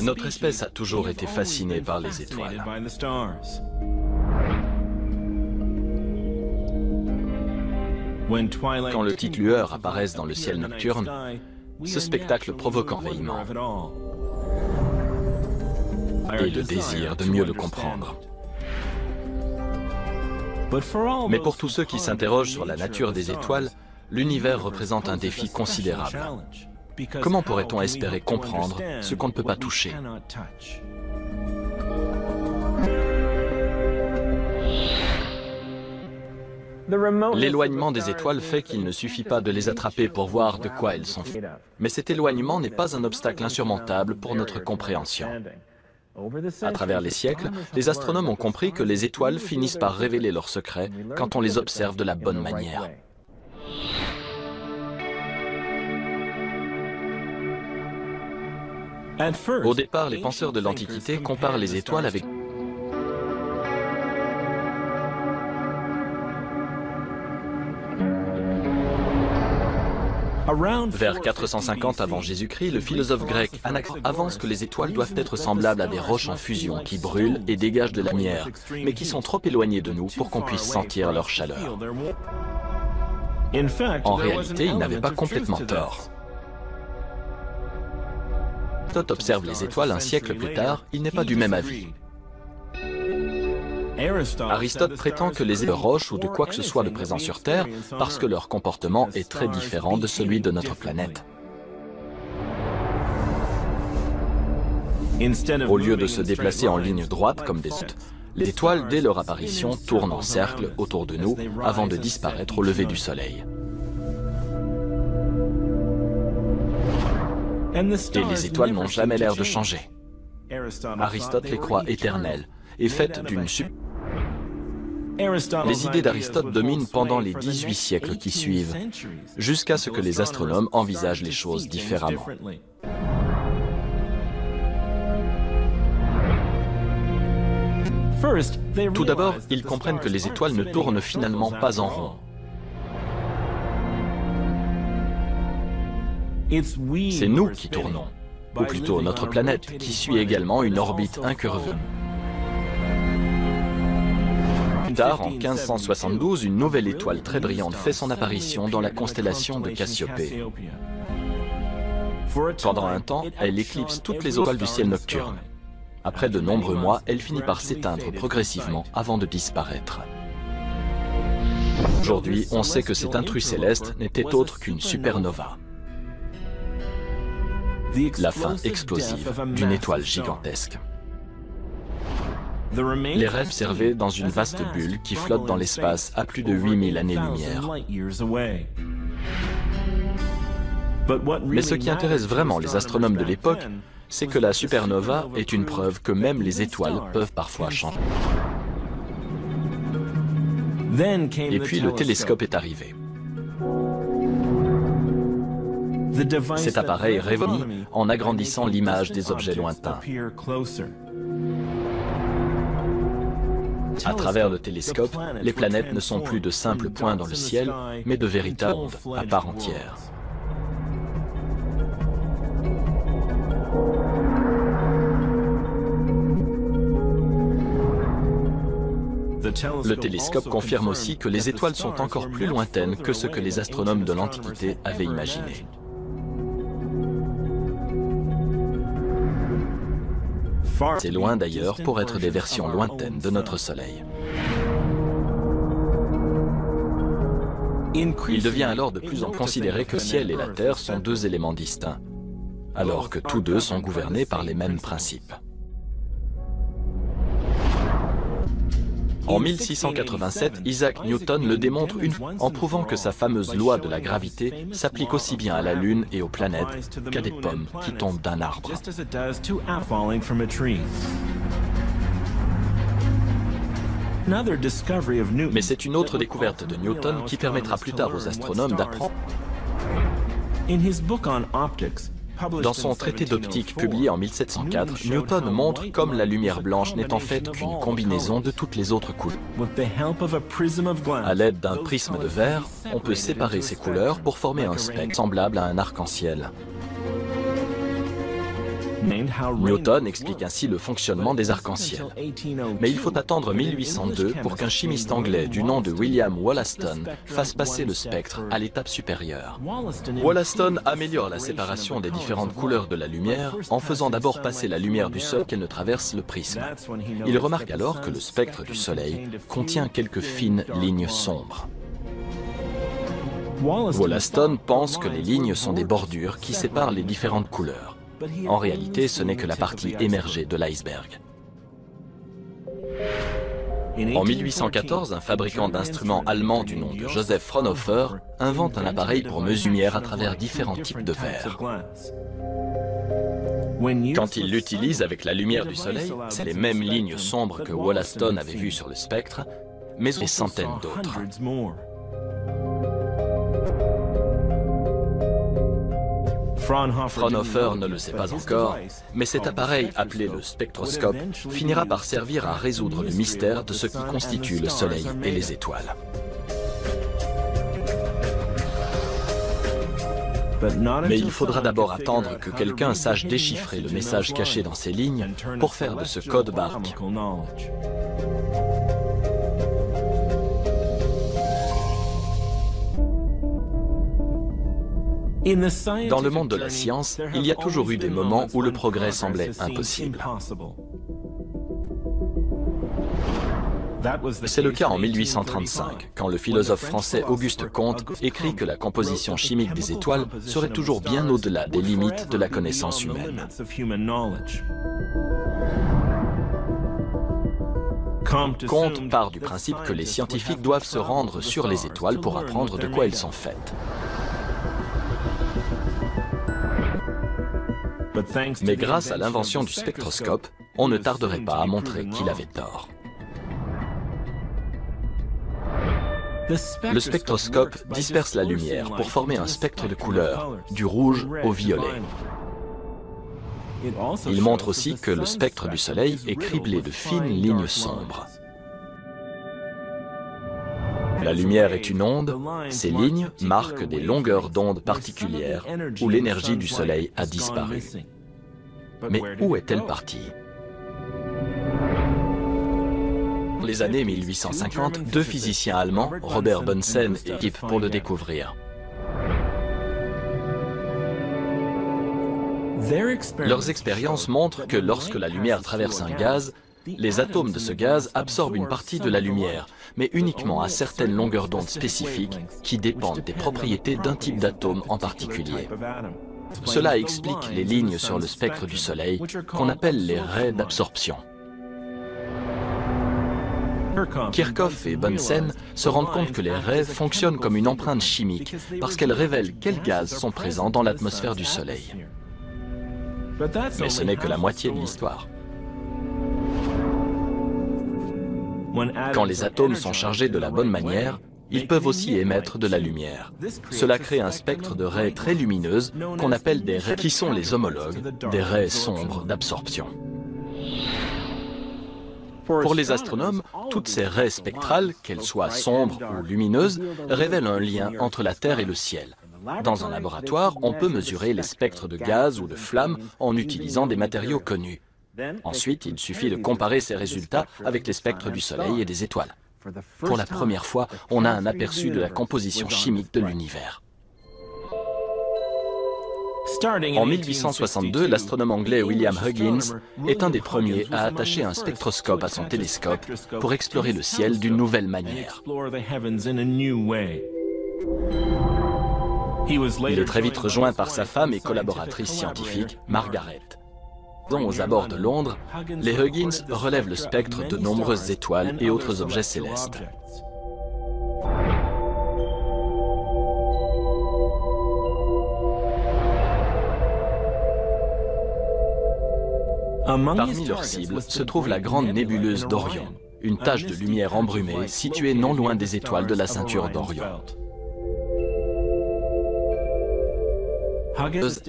Notre espèce a toujours été fascinée par les étoiles. Quand les petites lueurs apparaissent dans le ciel nocturne, ce spectacle provoque envahiment et le désir de mieux le comprendre. Mais pour tous ceux qui s'interrogent sur la nature des étoiles, l'univers représente un défi considérable. Comment pourrait-on espérer comprendre ce qu'on ne peut pas toucher? L'éloignement des étoiles fait qu'il ne suffit pas de les attraper pour voir de quoi elles sont faites. Mais cet éloignement n'est pas un obstacle insurmontable pour notre compréhension. À travers les siècles, les astronomes ont compris que les étoiles finissent par révéler leurs secrets quand on les observe de la bonne manière. Au départ, les penseurs de l'Antiquité comparent les étoiles avec Vers 450 avant Jésus-Christ, le philosophe grec Anaxagore avance que les étoiles doivent être semblables à des roches en fusion qui brûlent et dégagent de la lumière, mais qui sont trop éloignées de nous pour qu'on puisse sentir leur chaleur. En réalité, il n'avait pas complètement tort. Aristote observe les étoiles un siècle plus tard, il n'est pas du même avis. Aristote prétend que les étoiles de roches ou de quoi que ce soit de présent sur Terre parce que leur comportement est très différent de celui de notre planète. Au lieu de se déplacer en ligne droite comme des autres, les étoiles, dès leur apparition, tournent en cercle autour de nous avant de disparaître au lever du soleil. Et les étoiles n'ont jamais l'air de changer. Aristote les croit éternelles et faites d'une Les idées d'Aristote dominent pendant les 18 siècles qui suivent, jusqu'à ce que les astronomes envisagent les choses différemment. Tout d'abord, ils comprennent que les étoiles ne tournent finalement pas en rond. C'est nous qui tournons, ou plutôt notre planète, qui suit également une orbite incurvée. Plus tard, en 1572, une nouvelle étoile très brillante fait son apparition dans la constellation de Cassiopée. Pendant un temps, elle éclipse toutes les étoiles du ciel nocturne. Après de nombreux mois, elle finit par s'éteindre progressivement avant de disparaître. Aujourd'hui, on sait que cet intrus céleste n'était autre qu'une supernova. La fin explosive d'une étoile gigantesque. Les rêves observés dans une vaste bulle qui flotte dans l'espace à plus de 8000 années-lumière. Mais ce qui intéresse vraiment les astronomes de l'époque, c'est que la supernova est une preuve que même les étoiles peuvent parfois changer. Et puis le télescope est arrivé. Cet appareil révèle en agrandissant l'image des objets lointains. À travers le télescope, les planètes ne sont plus de simples points dans le ciel, mais de véritables ondes à part entière. Le télescope confirme aussi que les étoiles sont encore plus lointaines que ce que les astronomes de l'Antiquité avaient imaginé. C'est loin d'ailleurs pour être des versions lointaines de notre Soleil. Il devient alors de plus en plus considéré que le ciel et la terre sont deux éléments distincts, alors que tous deux sont gouvernés par les mêmes principes. En 1687, Isaac Newton le démontre une fois en prouvant que sa fameuse loi de la gravité s'applique aussi bien à la Lune et aux planètes qu'à des pommes qui tombent d'un arbre. Mais c'est une autre découverte de Newton qui permettra plus tard aux astronomes d'apprendre. Dans son traité d'optique publié en 1704, Newton montre comme la lumière blanche n'est en fait qu'une combinaison de toutes les autres couleurs. À l'aide d'un prisme de verre, on peut séparer ces couleurs pour former un spectre semblable à un arc-en-ciel. Newton explique ainsi le fonctionnement des arcs-en-ciel. Mais il faut attendre 1802 pour qu'un chimiste anglais du nom de William Wollaston fasse passer le spectre à l'étape supérieure. Wollaston améliore la séparation des différentes couleurs de la lumière en faisant d'abord passer la lumière du Soleil qu'elle ne traverse le prisme. Il remarque alors que le spectre du Soleil contient quelques fines lignes sombres. Wollaston pense que les lignes sont des bordures qui séparent les différentes couleurs. En réalité, ce n'est que la partie émergée de l'iceberg. En 1814, un fabricant d'instruments allemand du nom de Joseph Fraunhofer invente un appareil pour mesurer la lumière à travers différents types de verres. Quand il l'utilise avec la lumière du Soleil, c'est les mêmes lignes sombres que Wollaston avait vues sur le spectre, mais des centaines d'autres. Fraunhofer ne le sait pas encore, mais cet appareil, appelé le spectroscope, finira par servir à résoudre le mystère de ce qui constitue le Soleil et les étoiles. Mais il faudra d'abord attendre que quelqu'un sache déchiffrer le message caché dans ces lignes pour faire de ce code barre. Dans le monde de la science, il y a toujours eu des moments où le progrès semblait impossible. C'est le cas en 1835, quand le philosophe français Auguste Comte écrit que la composition chimique des étoiles serait toujours bien au-delà des limites de la connaissance humaine. Comte part du principe que les scientifiques doivent se rendre sur les étoiles pour apprendre de quoi elles sont faites. Mais grâce à l'invention du spectroscope, on ne tarderait pas à montrer qu'il avait tort. Le spectroscope disperse la lumière pour former un spectre de couleurs, du rouge au violet. Il montre aussi que le spectre du Soleil est criblé de fines lignes sombres. La lumière est une onde, ces lignes marquent des longueurs d'onde particulières où l'énergie du Soleil a disparu. Mais où est-elle partie? Dans les années 1850, deux physiciens allemands, Robert Bunsen et Kip, pour le découvrir. Leurs expériences montrent que lorsque la lumière traverse un gaz, les atomes de ce gaz absorbent une partie de la lumière, mais uniquement à certaines longueurs d'onde spécifiques qui dépendent des propriétés d'un type d'atome en particulier. Cela explique les lignes sur le spectre du Soleil qu'on appelle les raies d'absorption. Kirchhoff et Bunsen se rendent compte que les raies fonctionnent comme une empreinte chimique parce qu'elles révèlent quels gaz sont présents dans l'atmosphère du Soleil. Mais ce n'est que la moitié de l'histoire. Quand les atomes sont chargés de la bonne manière, ils peuvent aussi émettre de la lumière. Cela crée un spectre de raies très lumineuses qu'on appelle des raies qui sont les homologues des raies sombres d'absorption. Pour les astronomes, toutes ces raies spectrales, qu'elles soient sombres ou lumineuses, révèlent un lien entre la Terre et le ciel. Dans un laboratoire, on peut mesurer les spectres de gaz ou de flammes en utilisant des matériaux connus. Ensuite, il suffit de comparer ces résultats avec les spectres du Soleil et des étoiles. Pour la première fois, on a un aperçu de la composition chimique de l'univers. En 1862, l'astronome anglais William Huggins est un des premiers à attacher un spectroscope à son télescope pour explorer le ciel d'une nouvelle manière. Il est très vite rejoint par sa femme et collaboratrice scientifique, Margaret. Aux abords de Londres, les Huggins relèvent le spectre de nombreuses étoiles et autres objets célestes. Parmi leurs cibles se trouve la grande nébuleuse d'Orion, une tache de lumière embrumée située non loin des étoiles de la ceinture d'Orion.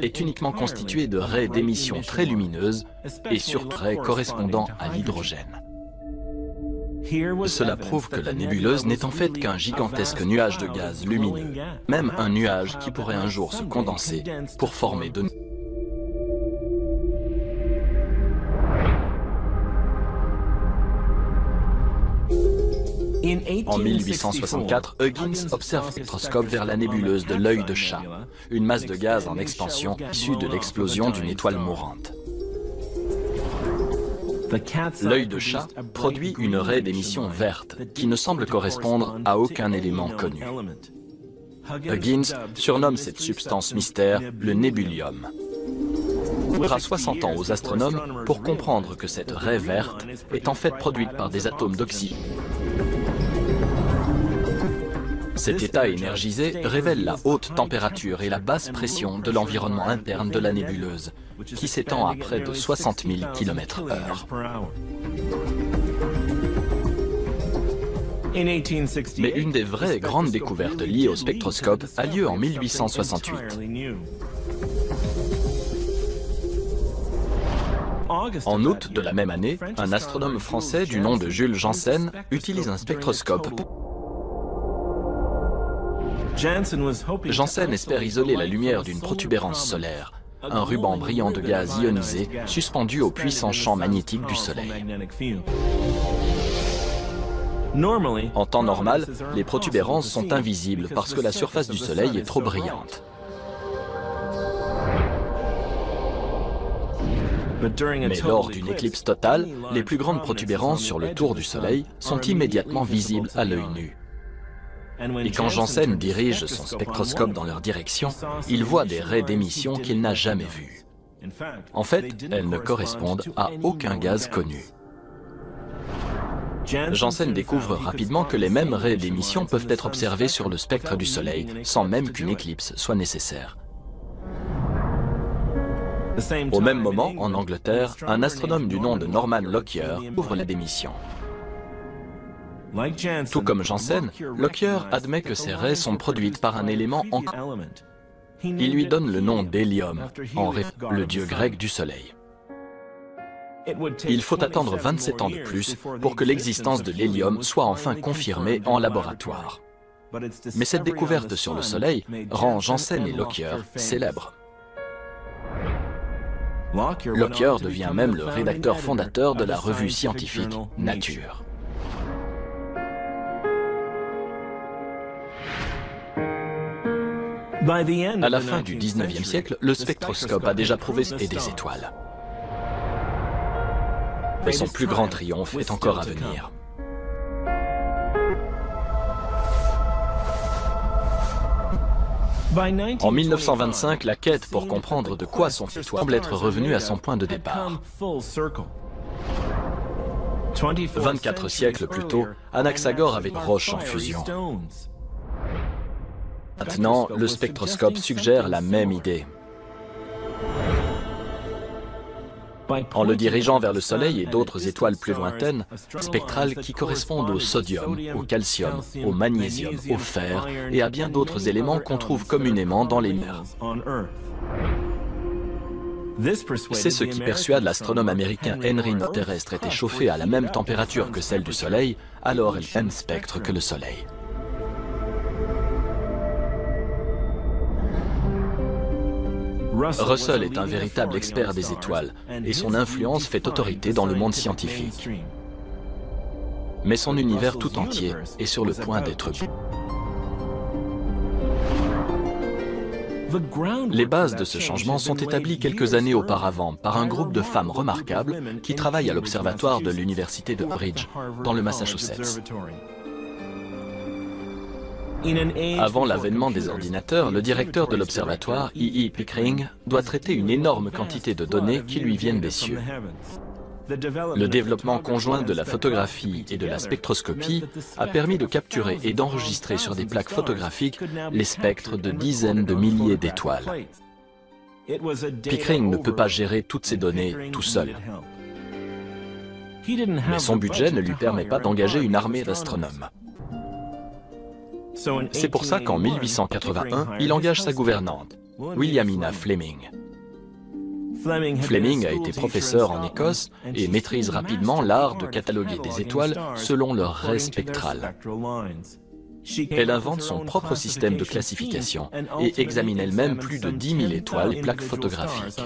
Est uniquement constituée de raies d'émission très lumineuses et surtout raies correspondant à l'hydrogène. Cela prouve que la nébuleuse n'est en fait qu'un gigantesque nuage de gaz lumineux, même un nuage qui pourrait un jour se condenser pour former de En 1864, Huggins observe un spectroscope vers la nébuleuse de l'œil de chat, une masse de gaz en expansion issue de l'explosion d'une étoile mourante. L'œil de chat produit une raie d'émission verte qui ne semble correspondre à aucun élément connu. Huggins surnomme cette substance mystère le nébulium. Il faudra 60 ans aux astronomes pour comprendre que cette raie verte est en fait produite par des atomes d'oxygène. Cet état énergisé révèle la haute température et la basse pression de l'environnement interne de la nébuleuse, qui s'étend à près de 60 000 km/h. Mais une des vraies grandes découvertes liées au spectroscope a lieu en 1868. En août de la même année, un astronome français du nom de Jules Janssen utilise un spectroscope. Janssen espère isoler la lumière d'une protubérance solaire, un ruban brillant de gaz ionisé suspendu au puissant champ magnétique du Soleil. En temps normal, les protubérances sont invisibles parce que la surface du Soleil est trop brillante. Mais lors d'une éclipse totale, les plus grandes protubérances sur le tour du Soleil sont immédiatement visibles à l'œil nu. Et quand Janssen dirige son spectroscope dans leur direction, il voit des raies d'émission qu'il n'a jamais vues. En fait, elles ne correspondent à aucun gaz connu. Janssen découvre rapidement que les mêmes raies d'émission peuvent être observées sur le spectre du Soleil, sans même qu'une éclipse soit nécessaire. Au même moment, en Angleterre, un astronome du nom de Norman Lockyer ouvre la démission. Tout comme Janssen, Lockyer admet que ces raies sont produites par un élément en commun. Il lui donne le nom d'hélium, en référence au dieu grec du Soleil. Il faut attendre 27 ans de plus pour que l'existence de l'hélium soit enfin confirmée en laboratoire. Mais cette découverte sur le Soleil rend Janssen et Lockyer célèbres. Lockyer devient même le rédacteur fondateur de la revue scientifique Nature. À la fin du XIXe siècle, le spectroscope a déjà prouvé et des étoiles. Mais son plus grand triomphe est encore à venir. En 1925, la quête pour comprendre de quoi sont faites semble être revenue à son point de départ. 24 siècles plus tôt, Anaxagore avait une roche en fusion. Maintenant, le spectroscope suggère la même idée. En le dirigeant vers le Soleil et d'autres étoiles plus lointaines, spectrales qui correspondent au sodium, au calcium, au magnésium, au fer et à bien d'autres éléments qu'on trouve communément dans les mers. C'est ce qui persuade l'astronome américain Henry North terrestre est échauffé à la même température que celle du Soleil, alors elle a le même spectre que le Soleil. Russell est un véritable expert des étoiles et son influence fait autorité dans le monde scientifique. Mais son univers tout entier est sur le point d'être bu. Les bases de ce changement sont établies quelques années auparavant par un groupe de femmes remarquables qui travaillent à l'observatoire de l'université de Cambridge, dans le Massachusetts. Avant l'avènement des ordinateurs, le directeur de l'observatoire, E.E. Pickering, doit traiter une énorme quantité de données qui lui viennent des cieux. Le développement conjoint de la photographie et de la spectroscopie a permis de capturer et d'enregistrer sur des plaques photographiques les spectres de dizaines de milliers d'étoiles. Pickering ne peut pas gérer toutes ces données tout seul. Mais son budget ne lui permet pas d'engager une armée d'astronomes. C'est pour ça qu'en 1881, il engage sa gouvernante, Williamina Fleming. Fleming a été professeur en Écosse et maîtrise rapidement l'art de cataloguer des étoiles selon leur raie spectrale. Elle invente son propre système de classification et examine elle-même plus de 10 000 étoiles et plaques photographiques.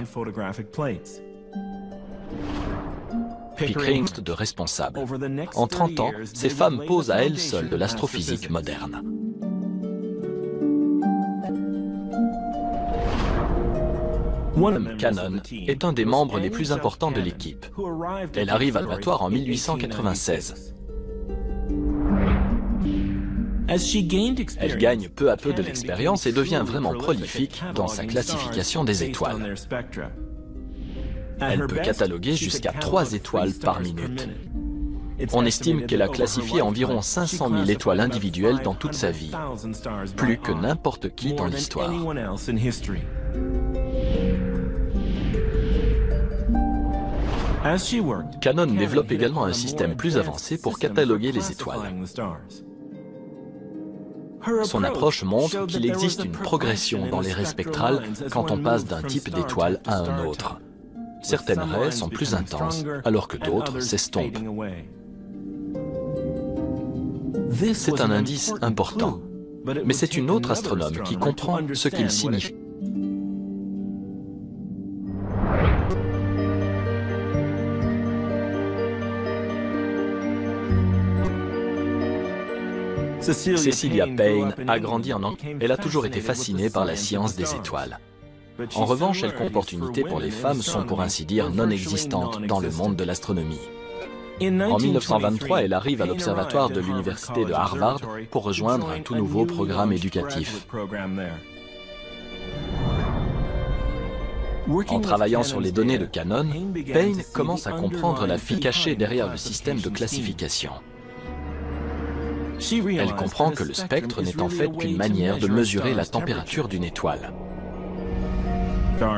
Pickering de responsable. En 30 ans, ces femmes posent à elles seules de l'astrophysique moderne. Cannon est un des membres les plus importants de l'équipe. Elle arrive à l'observatoire en 1896. Elle gagne peu à peu de l'expérience et devient vraiment prolifique dans sa classification des étoiles. Elle peut cataloguer jusqu'à 3 étoiles par minute. On estime qu'elle a classifié environ 500 000 étoiles individuelles dans toute sa vie, plus que n'importe qui dans l'histoire. Cannon développe également un système plus avancé pour cataloguer les étoiles. Son approche montre qu'il existe une progression dans les raies spectrales quand on passe d'un type d'étoile à un autre. Certaines raies sont plus intenses, alors que d'autres s'estompent. C'est un indice important, mais c'est une autre astronome qui comprend ce qu'il signifie. Cecilia Payne a grandi en Angleterre. Elle a toujours été fascinée par la science des étoiles. En revanche, elle comporte une unité pour les femmes sont pour ainsi dire non existantes dans le monde de l'astronomie. En 1923, elle arrive à l'observatoire de l'université de Harvard pour rejoindre un tout nouveau programme éducatif. En travaillant sur les données de Cannon, Payne commence à comprendre la physique cachée derrière le système de classification. Elle comprend que le spectre n'est en fait qu'une manière de mesurer la température d'une étoile.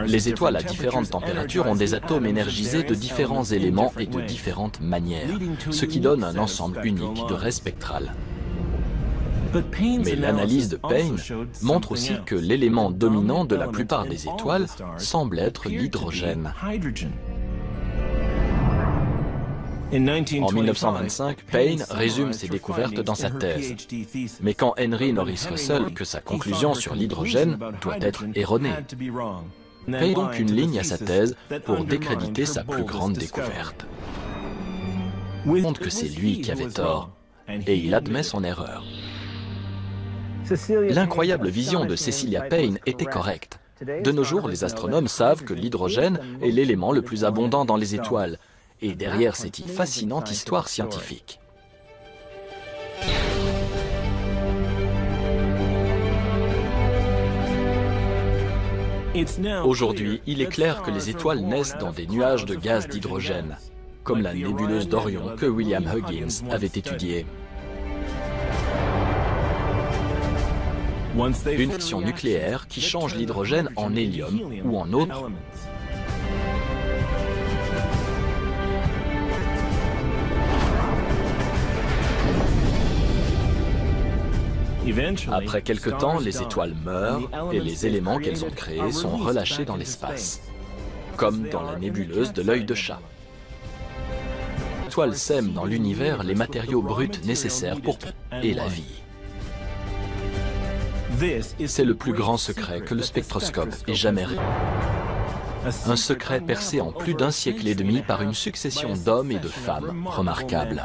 Les étoiles à différentes températures ont des atomes énergisés de différents éléments et de différentes manières, ce qui donne un ensemble unique de raies spectrales. Mais l'analyse de Payne montre aussi que l'élément dominant de la plupart des étoiles semble être l'hydrogène. En 1925, Payne résume ses découvertes dans sa thèse. Mais quand Henry Norris Russell que sa conclusion sur l'hydrogène doit être erronée, Payne donc une ligne à sa thèse pour décréditer sa plus grande découverte. Il montre que c'est lui qui avait tort, et il admet son erreur. L'incroyable vision de Cecilia Payne était correcte. De nos jours, les astronomes savent que l'hydrogène est l'élément le plus abondant dans les étoiles, et derrière cette fascinante histoire scientifique. Aujourd'hui, il est clair que les étoiles naissent dans des nuages de gaz d'hydrogène, comme la nébuleuse d'Orion que William Huggins avait étudiée. Une fission nucléaire qui change l'hydrogène en hélium ou en autre. Après quelque temps, les étoiles meurent et les éléments qu'elles ont créés sont relâchés dans l'espace, comme dans la nébuleuse de l'œil de chat. L'étoile sème dans l'univers les matériaux bruts nécessaires pour et la vie. C'est le plus grand secret que le spectroscope ait jamais révélé. Un secret percé en plus d'un siècle et demi par une succession d'hommes et de femmes remarquables.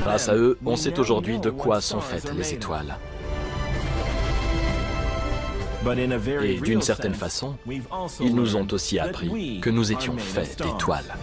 Grâce à eux, on sait aujourd'hui de quoi sont faites les étoiles. Et d'une certaine façon, ils nous ont aussi appris que nous étions faits d'étoiles.